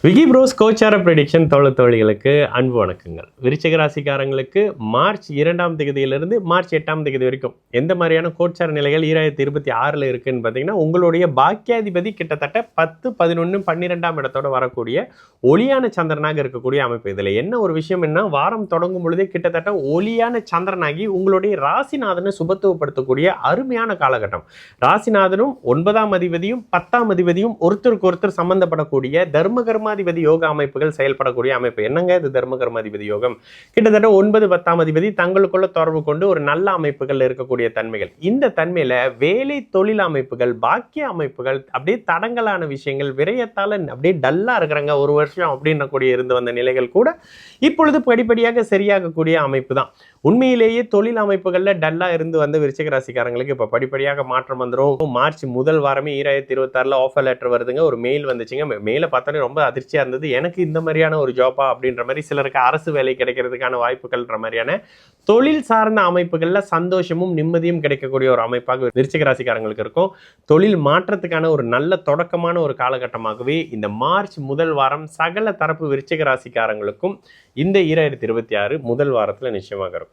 விகி pros கோச்சார prediction தோழிகளுக்கு அன்பு வணக்கங்கள். விருச்சிக ராசிக்காரங்களுக்கு மார்ச் 2ஆம் தேதியிலிருந்து மார்ச் 8ஆம் தேதி வரைக்கும் எந்த மாதிரியான கோச்சார நிலைகள் 2026 இருக்குன்னு பார்த்தீங்கன்னா, உங்களுடைய பாக்கியாதிபதி கிட்டத்தட்ட 10, 11, 12ஆம் இடத்தோட வரக்கூடிய ஒளியான சந்திரனாக இருக்கக்கூடிய அமைப்பு. இதில் என்ன ஒரு விஷயம் என்ன, வாரம் தொடங்கும் பொழுதே கிட்டத்தட்ட ஒளியான சந்திரனாகி உங்களுடைய ராசிநாதனை சுபத்துவப்படுத்தக்கூடிய அருமையான காலகட்டம். ராசிநாதனும் 9ஆம் அதிபதியும் 10ஆம் அதிபதியும் ஒருத்தருக்கு ஒருத்தர் சம்பந்தப்படக்கூடிய தர்மகர்மாதிபதி யோக அமைப்புகள் செயல்படக்கூடிய அமைப்பு. என்னங்க இது தர்மகர்மாதிபதி யோகம்? கிட்டத்தட்ட 9, 10ஆம் அதிபதி தங்களுக்குள்ள தொடர்பு கொண்டு ஒரு நல்ல அமைப்புகள் இருக்கக்கூடிய தன்மைகள். இந்த தன்மையில வேலை தொழில் அமைப்புகள், பாக்கிய அமைப்புகள், அப்படியே தடங்கலான விஷயங்கள், விரயத்தால அப்படியே டல்லா இருக்கிறாங்க ஒரு வருஷம் அப்படின்ற கூடிய இருந்து வந்த நிலைகள் கூட இப்பொழுது படிப்படியாக சரியாகக்கூடிய அமைப்பு தான். உண்மையிலேயே தொழில் அமைப்புகள்ல டல்லா இருந்து வந்த விருச்சிக ராசிக்காரங்களுக்கு இப்ப படிப்படியாக மாற்றம் வந்துடும். மார்ச் முதல் வாரமே 2026 ஆஃபர் லெட்டர் வருதுங்க. ஒரு மெயில் வந்துச்சுங்க. மெயில பார்த்தோன்னே ரொம்ப அதிர்ச்சியா இருந்தது. எனக்கு இந்த மாதிரியான ஒரு ஜாப்பா அப்படின்ற மாதிரி, சிலருக்கு அரசு வேலை கிடைக்கிறதுக்கான வாய்ப்புகள்ன்ற மாதிரியான தொழில் சார்ந்த அமைப்புகள்ல சந்தோஷமும் நிம்மதியும் கிடைக்கக்கூடிய ஒரு அமைப்பாக விருச்சிக ராசிக்காரங்களுக்கு இருக்கும். தொழில் மாற்றத்துக்கான ஒரு நல்ல தொடக்கமான ஒரு காலகட்டமாகவே இந்த மார்ச் முதல் வாரம் சகல தரப்பு விருச்சிக ராசிக்காரங்களுக்கும் இந்த 2026 முதல் வாரத்துல நிச்சயமாக இருக்கும்.